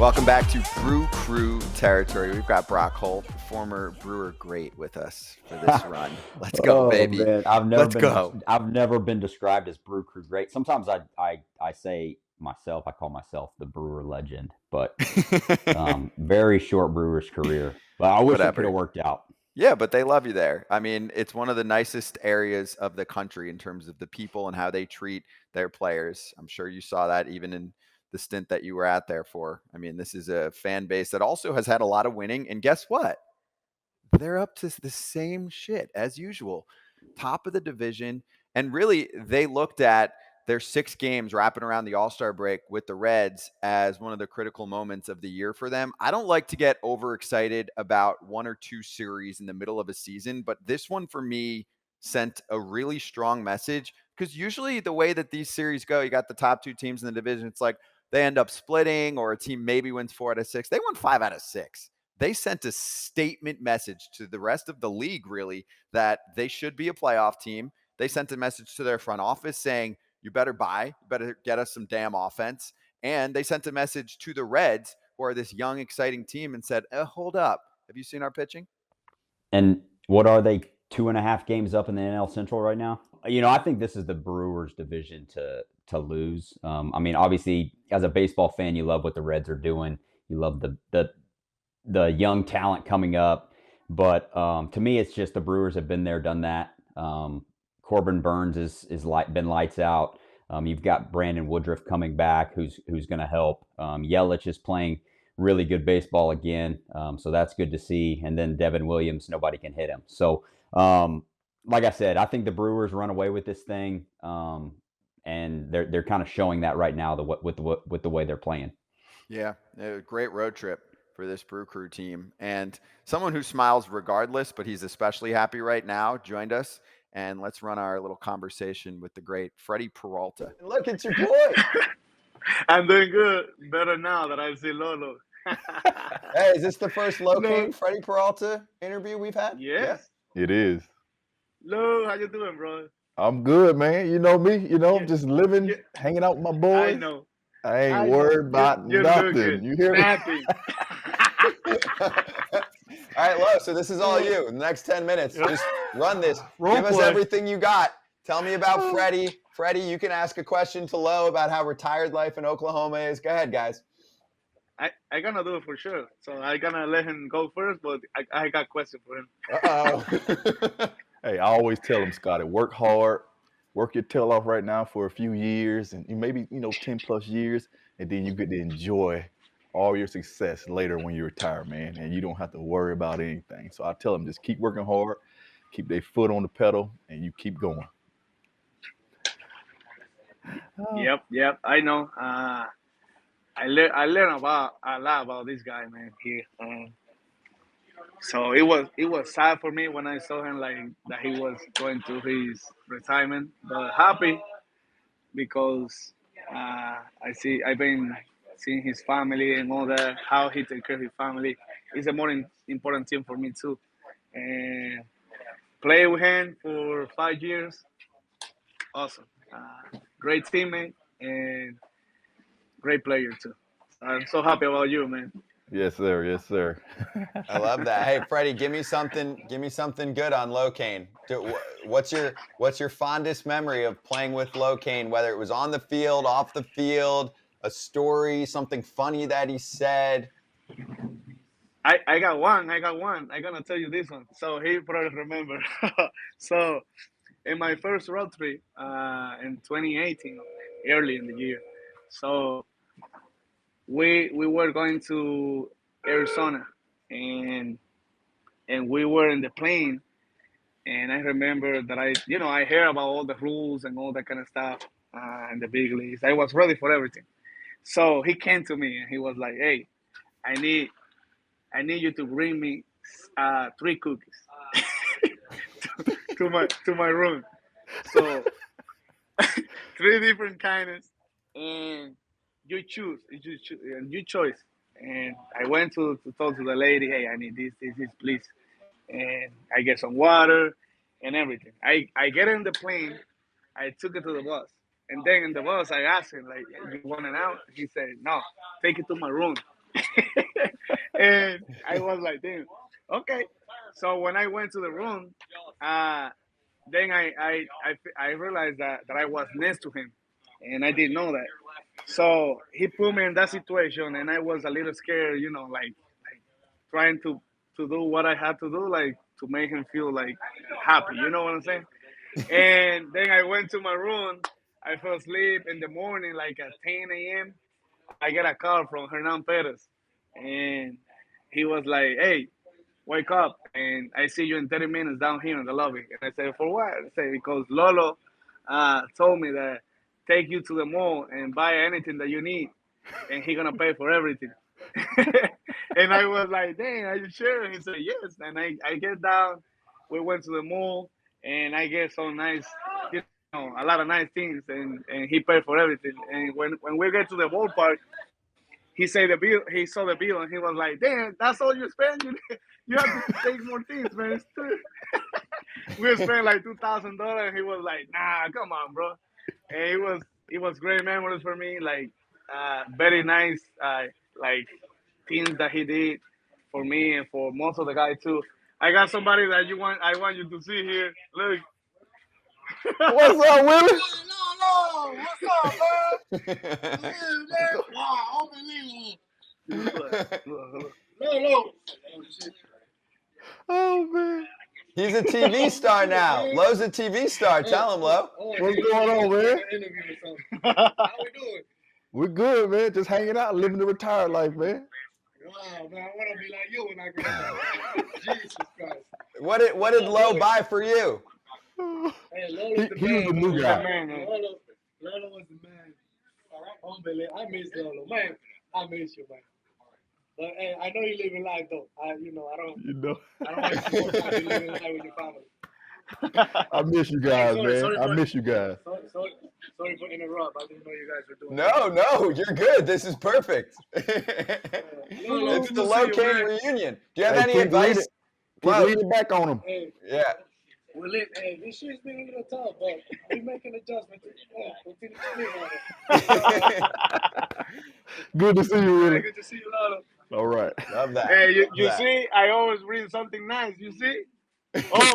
Welcome back to Brew Crew territory. We've got Brock Holt, former Brewer great, with us for this run. Let's go, baby. Man. I've never been described as Brew Crew great. Sometimes I say myself, I call myself the Brewer legend, but very short Brewer's career. But I wish it could have worked out. Yeah, but they love you there. I mean, it's one of the nicest areas of the country in terms of the people and how they treat their players. I'm sure you saw that even in the stint that you were at there for. I mean, this is a fan base that also has had a lot of winning. And guess what? They're up to the same shit as usual. Top of the division. And really, they looked at their 6 games wrapping around the All-Star break with the Reds as one of the critical moments of the year for them. I don't like to get overexcited about 1 or 2 series in the middle of a season, but this one for me sent a really strong message, because usually the way that these series go, you got the top 2 teams in the division. It's like they end up splitting, or a team maybe wins 4 out of 6. They won 5 out of 6. They sent a statement message to the rest of the league, really, that they should be a playoff team. They sent a message to their front office saying, you better buy, you better get us some damn offense. And they sent a message to the Reds, who are this young, exciting team, and said, hold up. Have you seen our pitching? And what are they, 2.5 games up in the NL Central right now? I think this is the Brewers' division to lose. I mean, obviously, as a baseball fan, you love what the Reds are doing. You love the young talent coming up. But to me, it's just the Brewers have been there, done that. Corbin Burns is been lights out. You've got Brandon Woodruff coming back, who's going to help. Yelich is playing really good baseball again, so that's good to see. And then Devin Williams, nobody can hit him. So, like I said, I think the Brewers run away with this thing, and they're kind of showing that right now with the way they're playing. Yeah, a great road trip for this Brew Crew team, and someone who smiles regardless, but he's especially happy right now, joined us. And let's run our little conversation with the great Freddy Peralta. Look, it's your boy. I'm doing good. Better now that I see Lolo. Hey, is this the first LoCain Freddy Peralta interview we've had? Yes. Yeah. It is. Lo, how you doing, bro? I'm good, man. You know me. I'm just living, hanging out with my boys. I know. I ain't worried about nothing. You hear me? Nothing. All right, Lo, so this is all you. In the next 10 minutes, just run this. Give us everything you got. Tell me about Freddy. Freddy, you can ask a question to Lo about how retired life in Oklahoma is. Go ahead, guys. I gonna do it for sure. So I gonna let him go first, but I got a question for him. Uh-oh. Hey, I always tell him, Scotty, work hard, work your tail off right now for a few years, and maybe 10 plus years, and then you get to enjoy all your success later when you retire, man, and you don't have to worry about anything. So I tell them, just keep working hard, keep their foot on the pedal, and you keep going. Yep. I know. I learned about a lot about this guy, man. Here, so it was sad for me when I saw him like that he was going to his retirement, but happy because I've been seeing his family and all that, how he takes care of his family. It's a more important thing for me too. And play with him for 5 years, awesome. Great teammate and great player too. I'm so happy about you, man. Yes, sir. Yes, sir. I love that. Hey, Freddie, give me something good on LoCain. What's your fondest memory of playing with LoCain, whether it was on the field, off the field, a story, something funny that he said? I got one. I'm gonna tell you this one. So he probably remember. So in my first road trip in 2018, early in the year, so we were going to Arizona, and we were in the plane, and I remember that I hear about all the rules and all that kind of stuff in the big leagues. I was ready for everything. So he came to me and he was like, "Hey, I need you to bring me 3 cookies to my room." So 3 different kinds, and you choice. And I went to talk to the lady. Hey, I need this, please. And I get some water and everything. I get in the plane. I took it to the bus. And then in the bus, I asked him, like, you want it out? He said, no, take it to my room. And I was like, damn, okay. So when I went to the room, uh, then I realized that I was next to him, and I didn't know that. So he put me in that situation, and I was a little scared, like trying to do what I had to do, like to make him feel like happy. You know what I'm saying? And then I went to my room. I fell asleep in the morning, like at 10 a.m. I get a call from Hernan Perez, and he was like, "Hey, wake up!" And I see you in 30 minutes down here in the lobby. And I said, "For what?" I said, "Because Lolo told me that take you to the mall and buy anything that you need, and he gonna pay for everything." And I was like, "Dang, are you sure?" And he said, "Yes." And I get down. We went to the mall, and I get some nice, a lot of nice things, and he paid for everything. And when we get to the ballpark, he said the bill. He saw the bill, and he was like, "Damn, that's all you spend? You have to take more things, man." We spent like $2,000. He was like, "Nah, come on, bro." And it was great memories for me. Like very nice, like things that he did for me and for most of the guys too. I got somebody that I want you to see here. Look. What's up, Willie? No, what's up, man? Man. Wow, unbelievable. No. Oh man, He's a TV star now. Lo's a TV star. Tell him, Lo. what's going on, man? How we doing? We're good, man. Just hanging out, living the retired life, man. Wow, man, I want to be like you when I grow up. Jesus Christ. What did Lo buy for you? Hey, Lolo's the He man. was the new guy. Lolo was the man. Unbelievable. I miss Lolo, man. I miss you, man. But hey, I know you live in life though. I don't want you to be living life with your family. I miss you guys, Sorry man. I miss you guys. Sorry for interrupt. I didn't know you guys were doing No, you're good. This is perfect. It's the LoCain reunion. Do you have any advice? Keep leaning back on him. Hey, Yeah. hey, this shit's been a little tough, but we making adjustments. Continue to live on it. Good to see you, Willie. Good to see you, Lolo. All right. Love that. Hey, Love you that. see, I always bring something nice. You see? Oh.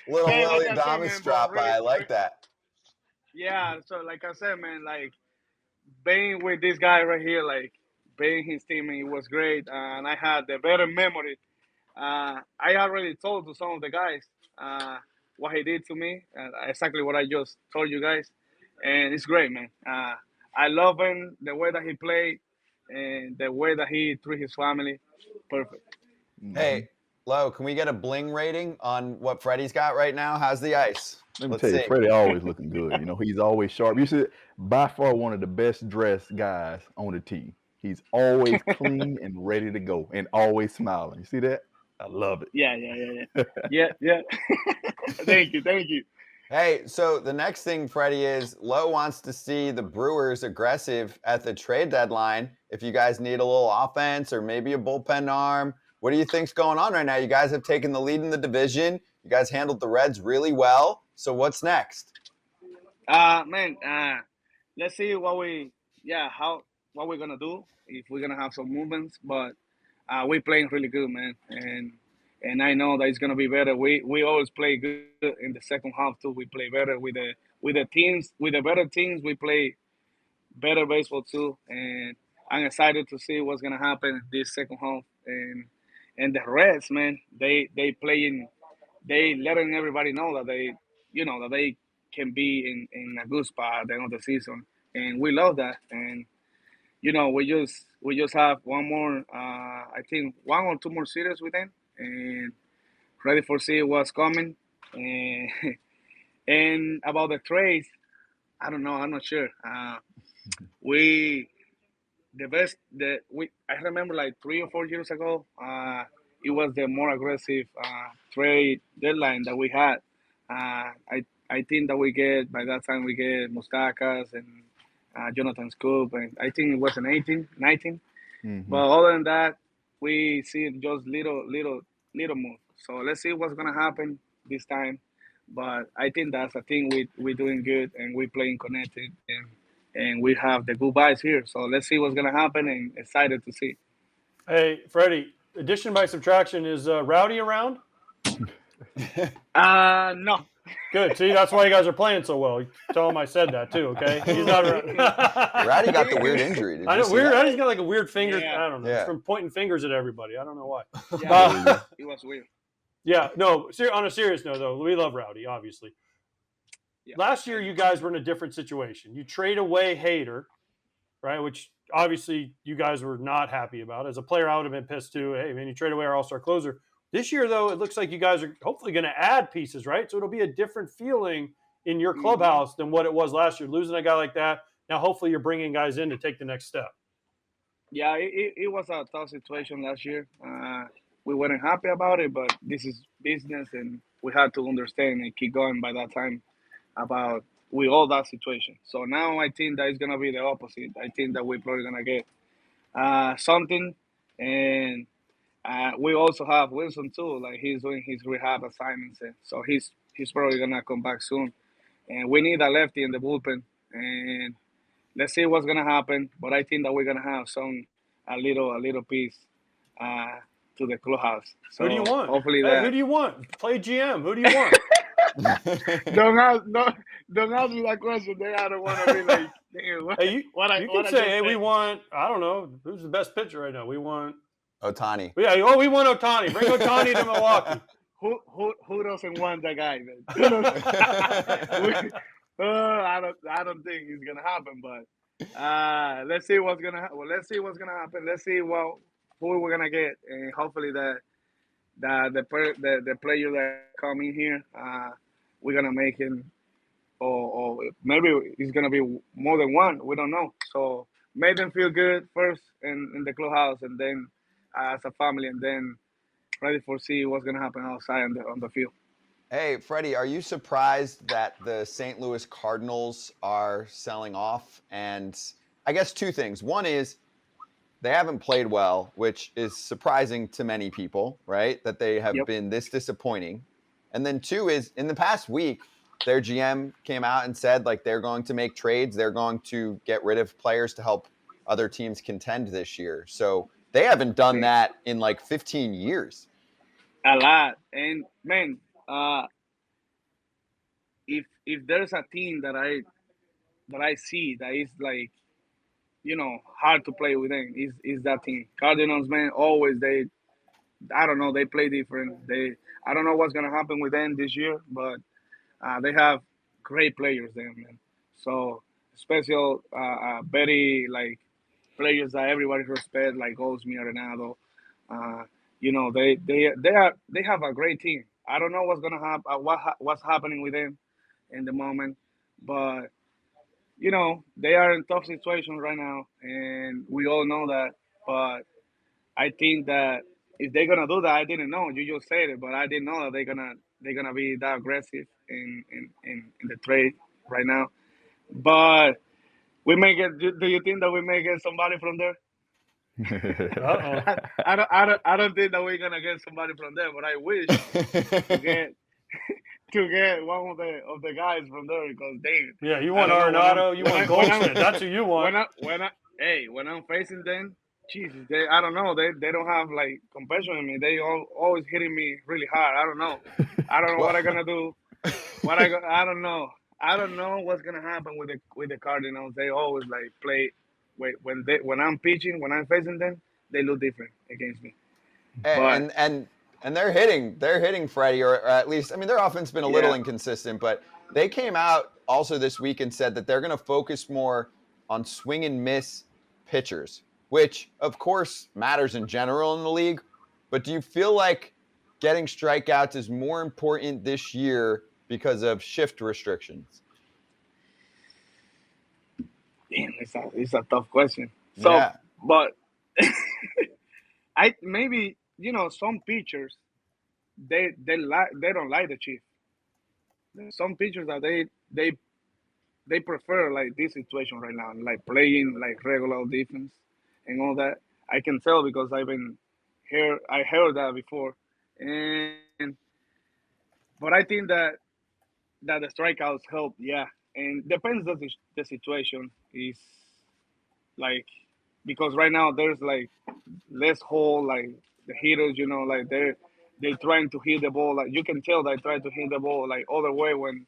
Little Hey, Willy like I said, Adames man, drop bro, by. I really- like that. Yeah, so like I said, man, like being with this guy right here, like being his teammate, it was great, and I had the better memory. I already told to some of the guys what he did to me, exactly what I just told you guys, and it's great, man. I love him, the way that he played, and the way that he treat his family. Perfect. Hey, Lo, can we get a bling rating on what Freddie's got right now? How's the ice? Let me Let's tell you, see. Freddie always looking good. You know, he's always sharp. You see, by far one of the best dressed guys on the team. He's always clean and ready to go, and always smiling. You see that? I love it. Yeah. Thank you. Hey, so the next thing, Freddie, is Lo wants to see the Brewers aggressive at the trade deadline. If you guys need a little offense or maybe a bullpen arm, what do you think's going on right now? You guys have taken the lead in the division. You guys handled the Reds really well. So what's next? Man, let's see what we're gonna do, if we're gonna have some movements, but we're playing really good, man, and I know that it's gonna be better. We always play good in the second half too. We play better with the teams, with the better teams. We play better baseball too, and I'm excited to see what's gonna happen this second half. And the Reds, man, they playing, they letting everybody know that they can be in a good spot at the end of the season, and we love that. And we just have one more, I think 1 or 2 more series with them, and ready for see what's coming. And and about the trades, I don't know. I'm not sure. We the best the we I remember like 3 or 4 years ago. It was the more aggressive trade deadline that we had. I think that we get by that time we get Mustakas and Jonathan Scoop, and I think it was an 18, 19. Mm-hmm. But other than that, we see just little move. So let's see what's gonna happen this time. But I think that's a thing we're doing good, and we're playing connected, and we have the goodbyes here. So let's see what's gonna happen, and excited to see. Hey, Freddie, addition by subtraction, is Rowdy around? No. Good. See, that's why you guys are playing so well. Tell him I said that too, okay? He's not around. Rowdy got the weird injury. Did I you know. see Weird. that? Rowdy's got like a weird finger. Yeah. I don't know. Yeah. He's from pointing fingers at everybody. I don't know why. Yeah, it was weird. Yeah. No. On a serious note, though, we love Rowdy, obviously. Yeah. Last year, you guys were in a different situation. You trade away Hader, right? Which obviously you guys were not happy about. As a player, I would have been pissed too. Hey, man, you trade away our all-star closer. This year, though, it looks like you guys are hopefully going to add pieces, right? So it'll be a different feeling in your clubhouse than what it was last year. Losing a guy like that, now hopefully you're bringing guys in to take the next step. Yeah, it was a tough situation last year. We weren't happy about it, but this is business, and we had to understand and keep going by that time about with all that situation. So now I think that it's gonna be the opposite. I think that we're probably gonna get something, and we also have Wilson too. Like he's doing his rehab assignments, and so he's probably gonna come back soon. And we need a lefty in the bullpen, and let's see what's gonna happen. But I think that we're gonna have a little piece to the clubhouse. So Who do you want? Hopefully Hey, who do you want? Play GM. Who do you want? don't ask me that question. Then I don't want to be like, damn, what, Hey, you what I can what I say, just hey, we said. want, I don't know, who's the best pitcher right now? We want, Otani. yeah, we want Otani. Bring Otani to Milwaukee. Who doesn't want that guy? Then? I don't think it's gonna happen. But let's see what's gonna happen. Well, let's see what's gonna happen. Let's see who we're gonna get, and hopefully the player that come in here, we're gonna make him, or maybe it's gonna be more than one. We don't know. So make them feel good first in the clubhouse, and then as a family, and then ready for see what's gonna happen outside on the field. Hey, Freddie, are you surprised that the St. Louis Cardinals are selling off? And I guess two things. One is they haven't played well, which is surprising to many people, right? That they have been this disappointing. And then two is in the past week, their GM came out and said like they're going to make trades. They're going to get rid of players to help other teams contend this year. So they haven't done that in like 15 years. A lot. And man, if there's a team that I see that is like, hard to play with them, is that team. Cardinals, man, always I don't know, they play different. I don't know what's gonna happen with them this year, but they have great players there, man. So special, very like players that everybody respect, like Osmi Arenado. They have a great team. I don't know what's gonna happen, what's happening with them in the moment, but they are in tough situations right now, and we all know that. But I think that if they're gonna do that, I didn't know. You just said it, but I didn't know that they're gonna be that aggressive in the trade right now. But we may get. Do you think that we may get somebody from there? Uh-oh. I don't think that we're gonna get somebody from there, but I wish to get one of the guys from there, because Yeah, you want Arenado, you want Goldschmidt. That's who you want. when I'm facing them, Jesus, I don't know, they don't have like compassion in me. They always hitting me really hard. I don't know what I'm gonna do. I don't know. I don't know what's gonna happen with the Cardinals. They always like play when I'm pitching, when I'm facing them, they look different against me. And they're hitting Freddie, or at least, I mean, their offense has been a little inconsistent, but they came out also this week and said that they're going to focus more on swing and miss pitchers, which of course matters in general in the league. But do you feel like getting strikeouts is more important this year because of shift restrictions? Damn, it's a tough question. So, but maybe some pitchers they don't like the Chief. There's some pitchers that they prefer like this situation right now, like playing like regular defense and all that. I can tell because I heard that before, but I think that the strikeouts help. Yeah, and depends on the situation is like because right now there's like less hole like the hitters, like they're trying to hit the ball like you can tell they try to hit the ball like other way when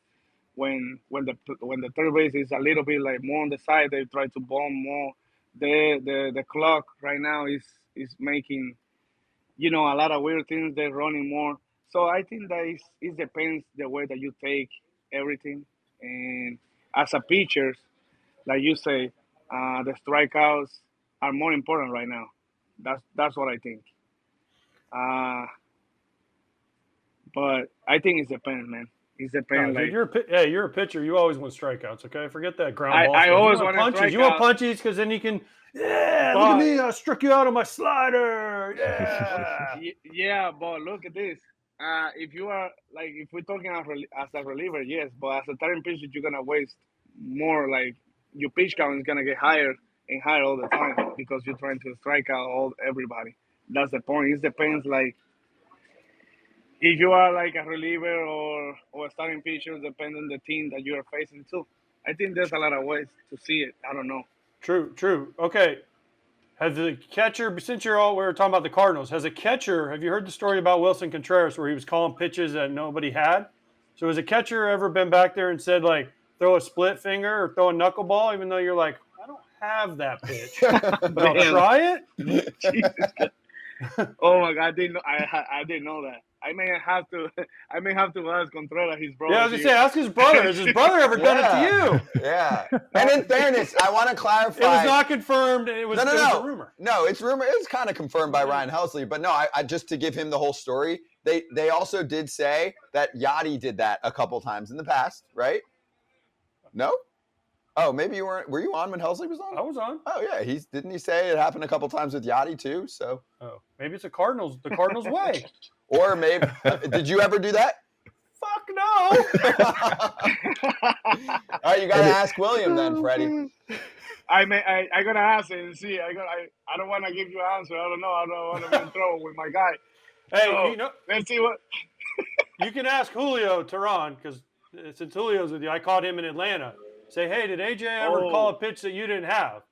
the third base is a little bit like more on the side, they try to bomb more. The clock right now is making a lot of weird things. They're running more, so I think that it depends the way that you take everything. And as a pitcher, like you say, the strikeouts are more important right now. That's what I think. Uh, but I think it depends, man. It No, depends. dude, Like you're a pitcher. You always want strikeouts, okay? Forget that ground I, ball I stuff. always You want want to punches. strike You want out. punches because then you can. Yeah, look at me! I struck you out on my slider. Yeah. Yeah, but look at this. If you are like, if we're talking as a reliever, yes, but as a starting pitcher, you're gonna waste more. Like your pitch count is gonna get higher and higher all the time because you're trying to strike out everybody. That's the point. It depends. Like if you are like a reliever or a starting pitcher, depending on the team that you are facing too. I think there's a lot of ways to see it. I don't know. True. Okay. Has the catcher, since we were talking about the Cardinals, have you heard the story about Wilson Contreras where he was calling pitches that nobody had? So has a catcher ever been back there and said, like, throw a split finger or throw a knuckleball, even though you're like, I don't have that pitch, but I'll Damn. try it? Jesus God. Oh my God! I didn't know that. I may have to ask Contreras, his brother. Yeah, I was going to say, ask his brother. Has his brother ever done it to you? Yeah. And in fairness, I want to clarify. It was not confirmed. It was, it was a rumor. No, it's rumor. It's kind of confirmed by Ryan Helsley. But no, I just to give him the whole story, they also did say that Yachty did that a couple times in the past, right? No? Oh, maybe you weren't. Were you on when Helsley was on? I was on. Oh yeah, didn't he say it happened a couple times with Yachty too? So. Oh, maybe it's the Cardinals way. Or maybe did you ever do that? Fuck no. All right, you gotta ask William then, Freddie. I gotta ask it and see. I don't want to give you an answer. I don't know. I don't want to be in trouble with my guy. Hey, So, let's see what. You can ask Julio Teheran because since Julio's with you, I caught him in Atlanta. Say, hey, did AJ ever call a pitch that you didn't have?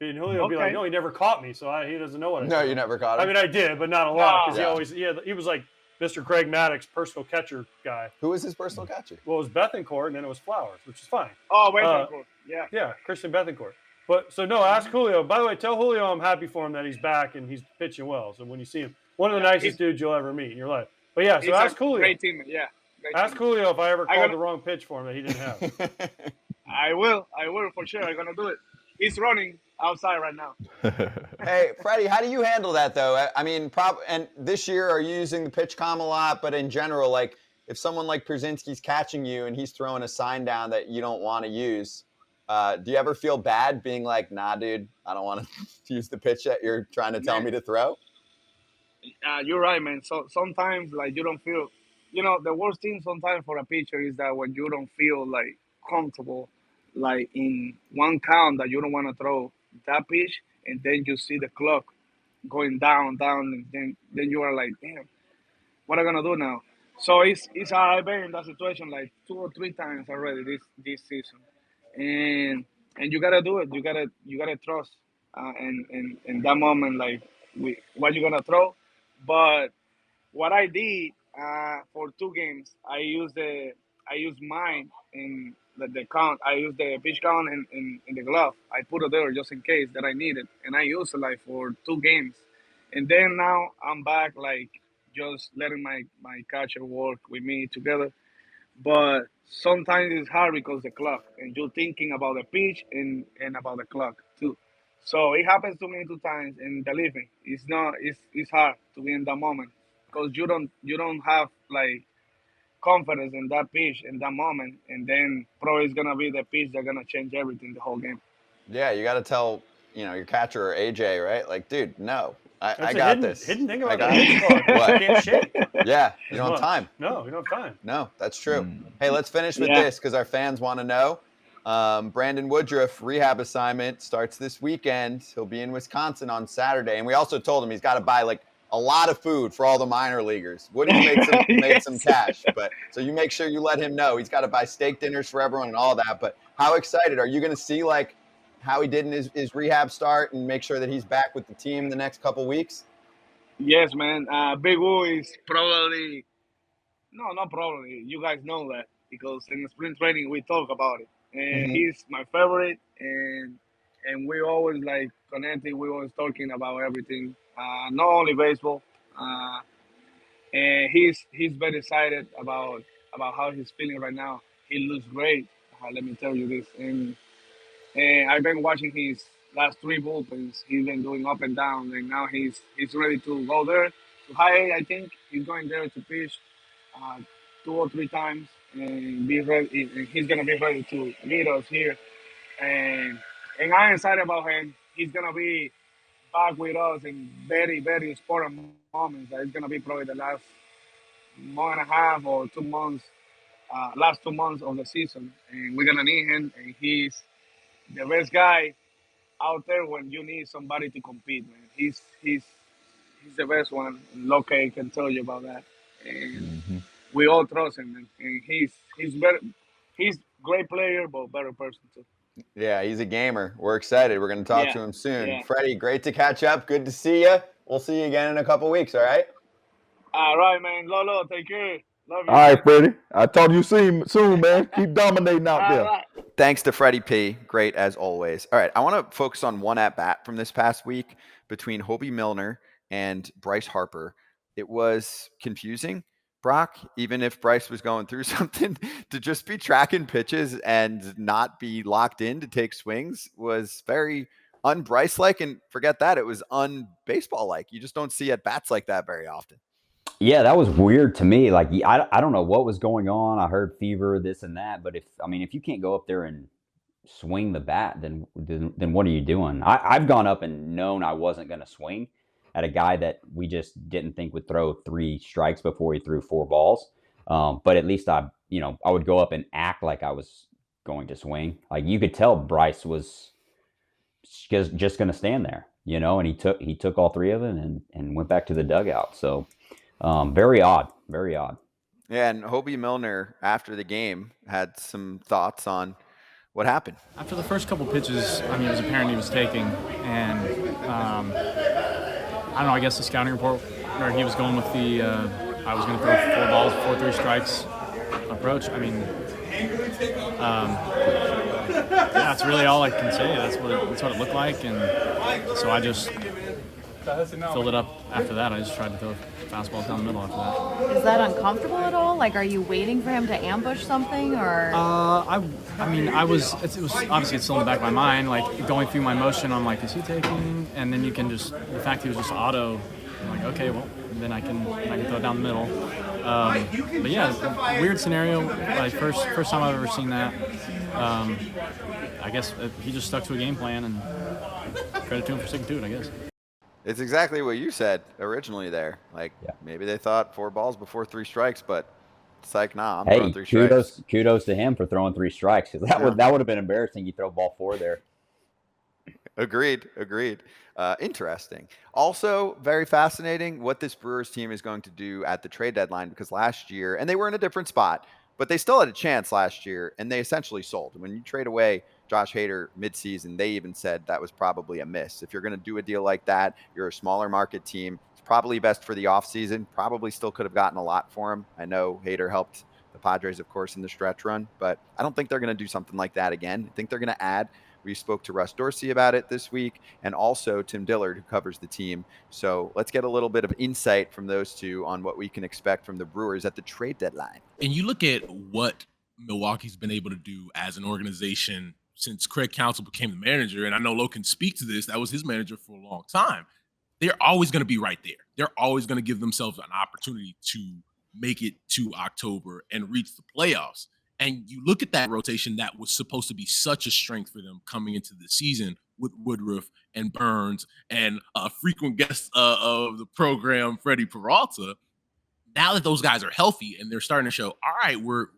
And Julio will be like, no, he never caught me, so he doesn't know what I No, said. you never caught him. I mean, I did, but not a lot because No. he was like Mr. Craig Maddox, personal catcher guy. Who was his personal catcher? Well, it was Bethencourt, and then it was Flowers, which is fine. Oh, Bethencourt. Yeah. Yeah, Christian Bethencourt. But so no, ask Julio. By the way, tell Julio I'm happy for him that he's back and he's pitching well. So when you see him, one of the nicest dudes you'll ever meet in your life. But yeah, so ask Julio. Great teammate. Yeah. Ask Julio if I ever called the wrong pitch for him that he didn't have. I will for sure. I'm gonna do it. He's running outside right now. Hey, Freddie, how do you handle that though? I mean, and this year are you using the pitch comm a lot? But in general, like if someone like Pierzynski's catching you and he's throwing a sign down that you don't want to use, do you ever feel bad being like, nah, dude, I don't want to use the pitch that you're trying to tell me to throw? You're right, man. So sometimes like you don't feel, the worst thing sometimes for a pitcher is that when you don't feel like comfortable, like in one count that you don't want to throw that pitch, and then you see the clock going down, and then you are like, damn, what am I gonna do now? So it's I've been in that situation like 2 or 3 times already this season, and you gotta do it. You gotta trust, and in that moment, like what you gonna throw. But what I did for 2 games, I used mine in the count. I used the pitch count in the glove. I put it there just in case that I need it, and I used it like for 2 games. And then now I'm back, like just letting my catcher work with me together. But sometimes it's hard because the clock, and you're thinking about the pitch and about the clock too. So it happens to me 2 times, and believe me, it's hard to be in that moment because you don't have like confidence in that pitch in that moment, and then probably it's gonna be the pitch that's gonna change everything the whole game. Yeah, you got to tell your catcher or AJ, right? Like, dude, no, I got this. Hidden thing about the pitch clock. What? Can't shake. Yeah, you don't have time. No, you don't have time. No, that's true. Hey, let's finish with this because our fans want to know. Brandon Woodruff rehab assignment starts this weekend. He'll be in Wisconsin on Saturday, and we also told him he's got to buy like a lot of food for all the minor leaguers. Woody's made some cash, but so you make sure you let him know. He's got to buy steak dinners for everyone and all that. But how excited are you going to see like how he did in his rehab start and make sure that he's back with the team the next couple weeks? Yes, man. Big Woo is probably not probably. You guys know that because in the spring training we talk about it, and he's my favorite, and we always like connecting. We always talking about everything, not only baseball. And he's very excited about how he's feeling right now. He looks great. Let me tell you this, and I've been watching his last 3 bullpens. He's been going up and down, and now he's ready to go there to high A. I think he's going there to pitch 2 or 3 times and be ready. And he's gonna be ready to meet us here, and I'm excited about him. He's gonna be back with us in very very important moments. It's gonna be probably the last month and a half or 2 months, last 2 months of the season, and we're gonna need him. And he's the best guy out there when you need somebody to compete, man. He's the best one. LoCain can tell you about that, and we all trust him, man. And he's better. He's great player, but better person too. Yeah, he's a gamer. We're excited. We're going to talk to him soon. Yeah. Freddie, great to catch up. Good to see you. We'll see you again in a couple weeks. All right. All right, man. Lolo, take care. Love you. All right, Freddie. I'll talk to you soon, man. Keep dominating out there. Right. Thanks to Freddy P. Great as always. All right, I want to focus on one at-bat from this past week between Hoby Milner and Bryce Harper. It was confusing, Brock, even if Bryce was going through something, to just be tracking pitches and not be locked in to take swings was very un-Bryce-like, and forget that, it was un-baseball-like. You just don't see at-bats like that very often. Yeah, that was weird to me. Like, I don't know what was going on. I heard fever, this and that. But if you can't go up there and swing the bat, then what are you doing? I've gone up and known I wasn't going to swing at a guy that we just didn't think would throw 3 strikes before he threw 4 balls. But at least I would go up and act like I was going to swing. Like, you could tell Bryce was just going to stand there, and he took all 3 of them and went back to the dugout. So. Very odd. Very odd. Yeah, and Hoby Milner, after the game, had some thoughts on what happened. After the first couple pitches, it was apparent he was taking, and I don't know, I guess the scouting report where he was going with the I was going to throw 4 balls before 3 strikes approach. That's really all I can say. That's what it looked like, and so I just filled it up after that. I just tried to throw fastballs down the middle after that. Is that uncomfortable at all? Like, are you waiting for him to ambush something, or? It was obviously it's still in the back of my mind, like going through my motion. I'm like, is he taking? And then you can just, the fact he was just auto, I'm like, okay, well, then I can throw it down the middle. But yeah, weird scenario. Like first time I've ever seen that. I guess he just stuck to a game plan, and credit to him for sticking to it, I guess. It's exactly what you said originally there. Like, maybe they thought 4 balls before 3 strikes, but it's like, nah, I'm throwing 3 strikes. Kudos to him for throwing 3 strikes, because that would have been embarrassing. You throw ball 4 there. Agreed. Interesting. Also, very fascinating what this Brewers team is going to do at the trade deadline, because last year, and they were in a different spot, but they still had a chance last year, and they essentially sold. When you trade away Josh Hader midseason, they even said that was probably a miss. If you're going to do a deal like that, you're a smaller market team. It's probably best for the offseason. Probably still could have gotten a lot for him. I know Hader helped the Padres, of course, in the stretch run, but I don't think they're going to do something like that again. I think they're going to add. We spoke to Russ Dorsey about it this week, and also Tim Dillard, who covers the team. So let's get a little bit of insight from those two on what we can expect from the Brewers at the trade deadline. And you look at what Milwaukee's been able to do as an organization since Craig Counsell became the manager, and I know Lo can speak to this, that was his manager for a long time. They're always going to be right there. They're always going to give themselves an opportunity to make it to October and reach the playoffs. And you look at that rotation that was supposed to be such a strength for them coming into the season with Woodruff and Burns and a frequent guest of the program, Freddy Peralta. Now that those guys are healthy and they're starting to show, all right, we're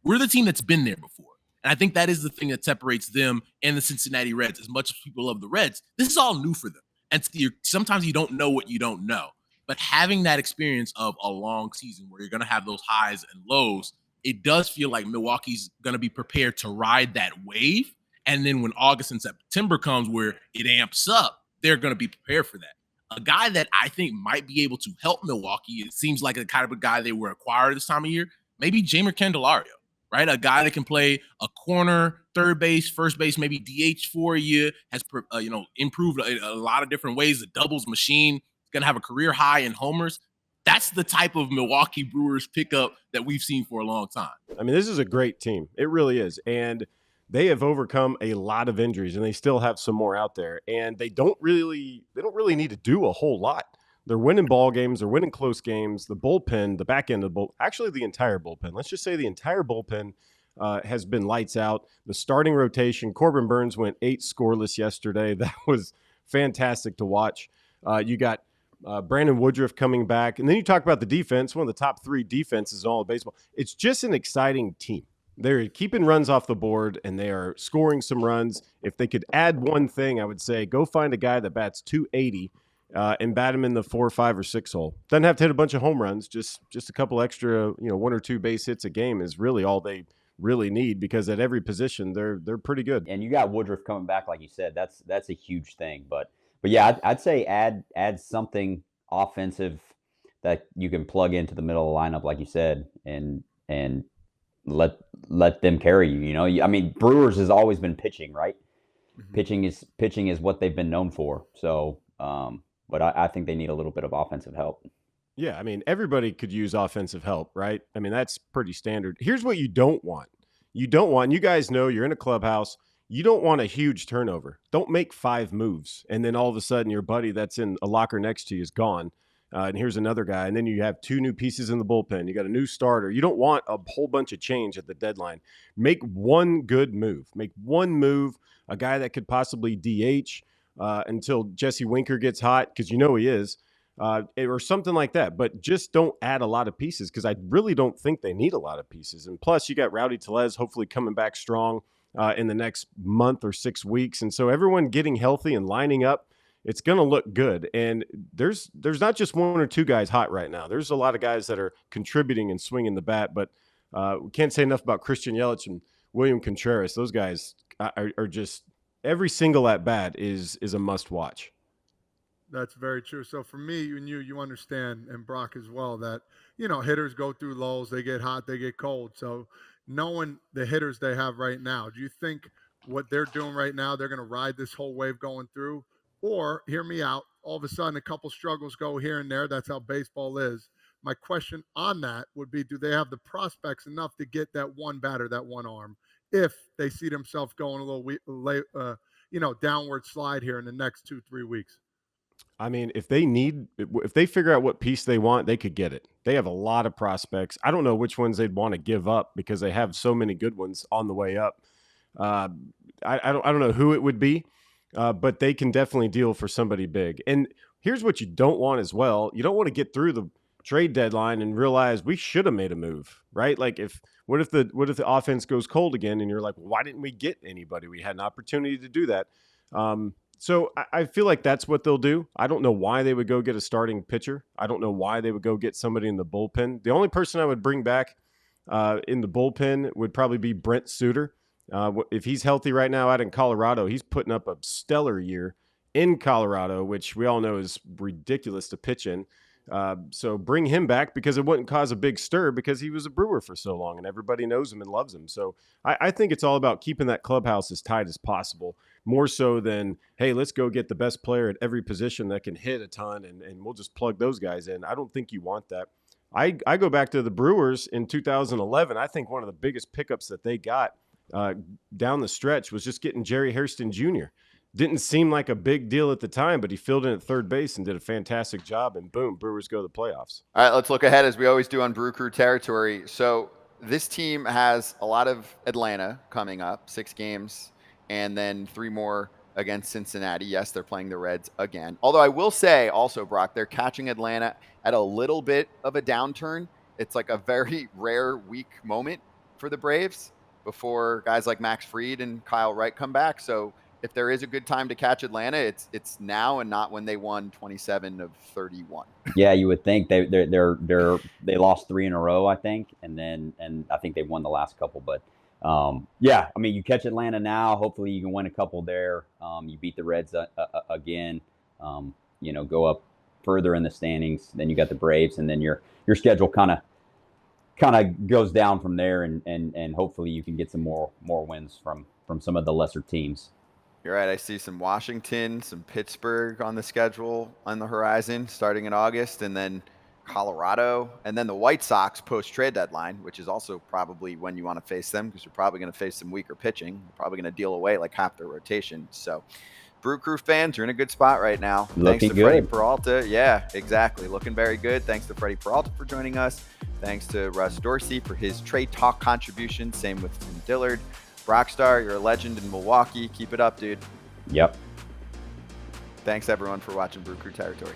the team that's been there before. And I think that is the thing that separates them and the Cincinnati Reds. As much as people love the Reds, this is all new for them. And sometimes you don't know what you don't know. But having that experience of a long season where you're going to have those highs and lows, it does feel like Milwaukee's going to be prepared to ride that wave. And then when August and September comes where it amps up, they're going to be prepared for that. A guy that I think might be able to help Milwaukee, it seems like the kind of a guy they were acquired this time of year, maybe Jamer Candelario, right? A guy that can play a corner, third base, first base, maybe DH for you, has improved a lot of different ways. The doubles machine, going to have a career high in homers. That's the type of Milwaukee Brewers pickup that we've seen for a long time. I mean, this is a great team. It really is. And they have overcome a lot of injuries, and they still have some more out there. And they don't really need to do a whole lot. They're winning ball games. They're winning close games. The bullpen, the back end of the actually the entire bullpen. Let's just say the entire bullpen has been lights out. The starting rotation, Corbin Burns went 8 scoreless yesterday. That was fantastic to watch. You got Brandon Woodruff coming back. And then you talk about the defense, one of the top 3 defenses in all of baseball. It's just an exciting team. They're keeping runs off the board, and they are scoring some runs. If they could add one thing, I would say go find a guy that bats 280 and bat him in the 4, 5, or 6 hole. Doesn't have to hit a bunch of home runs. Just a couple extra, 1 or 2 base hits a game is really all they really need, because at every position they're pretty good. And you got Woodruff coming back, like you said. That's a huge thing. But yeah, I'd say add something offensive that you can plug into the middle of the lineup, like you said, and let them carry you. I mean, Brewers has always been pitching, right? Mm-hmm. Pitching is what they've been known for. So, but I think they need a little bit of offensive help. Yeah, I mean, everybody could use offensive help, right? I mean, that's pretty standard. Here's what you don't want. You guys know you're in a clubhouse. You don't want a huge turnover. Don't make 5 moves, and then all of a sudden your buddy that's in a locker next to you is gone. And here's another guy, and then you have 2 new pieces in the bullpen. You got a new starter. You don't want a whole bunch of change at the deadline. Make one good move. Make one move, a guy that could possibly DH until Jesse Winker gets hot, because he is, or something like that. But just don't add a lot of pieces, because I really don't think they need a lot of pieces. And plus, you got Rowdy Tellez hopefully coming back strong in the next month or 6 weeks. And so everyone getting healthy and lining up, it's going to look good. And there's not just 1 or 2 guys hot right now. There's a lot of guys that are contributing and swinging the bat, but we can't say enough about Christian Yelich and William Contreras. Those guys are just, every single at bat is a must watch. That's very true. So for me and you understand, and Brock as well, that, hitters go through lulls, they get hot, they get cold. So knowing the hitters they have right now, do you think what they're doing right now, they're going to ride this whole wave going through? Or, hear me out, all of a sudden a couple struggles go here and there. That's how baseball is. My question on that would be, do they have the prospects enough to get that one batter, that one arm, if they see themselves going a little, downward slide here in the next 2-3 weeks? I mean, if they figure out what piece they want, they could get it. They have a lot of prospects. I don't know which ones they'd want to give up, because they have so many good ones on the way up. I don't know who it would be. But they can definitely deal for somebody big. And here's what you don't want as well. You don't want to get through the trade deadline and realize we should have made a move, right? Like what if the offense goes cold again, and you're like, why didn't we get anybody? We had an opportunity to do that. So I feel like that's what they'll do. I don't know why they would go get a starting pitcher. I don't know why they would go get somebody in the bullpen. The only person I would bring back in the bullpen would probably be Brent Suter. If he's healthy right now out in Colorado, he's putting up a stellar year in Colorado, which we all know is ridiculous to pitch in. So bring him back, because it wouldn't cause a big stir, because he was a Brewer for so long and everybody knows him and loves him. So I think it's all about keeping that clubhouse as tight as possible, more so than, hey, let's go get the best player at every position that can hit a ton and we'll just plug those guys in. I don't think you want that. I go back to the Brewers in 2011. I think one of the biggest pickups that they got down the stretch was just getting Jerry Hairston Jr. Didn't seem like a big deal at the time, but he filled in at third base and did a fantastic job, and boom, Brewers go to the playoffs. All right, let's look ahead, as we always do on Brew Crew territory. So this team has a lot of Atlanta coming up, 6 games, and then 3 more against Cincinnati. Yes, they're playing the Reds again. Although I will say also, Brock, they're catching Atlanta at a little bit of a downturn. It's like a very rare weak moment for the Braves before guys like Max Fried and Kyle Wright come back. So if there is a good time to catch Atlanta, it's now and not when they won 27 of 31. Yeah, you would think they lost 3 in a row, I think, and I think they won the last couple. But yeah, I mean, you catch Atlanta now. Hopefully, you can win a couple there. You beat the Reds again. Go up further in the standings. Then you got the Braves, and then your schedule kind of goes down from there, and hopefully you can get some more wins from some of the lesser teams. You're right. I see some Washington, some Pittsburgh on the schedule on the horizon starting in August, and then Colorado, and then the White Sox post-trade deadline, which is also probably when you want to face them because you're probably going to face some weaker pitching. You're probably going to deal away like half their rotation. So Brew Crew fans, you're in a good spot right now. Looking Thanks to good. Freddy Peralta. Yeah, exactly. Looking very good. Thanks to Freddy Peralta for joining us. Thanks to Russ Dorsey for his trade talk contribution. Same with Tim Dillard. Rockstar, you're a legend in Milwaukee. Keep it up, dude. Yep. Thanks, everyone, for watching Brew Crew Territory.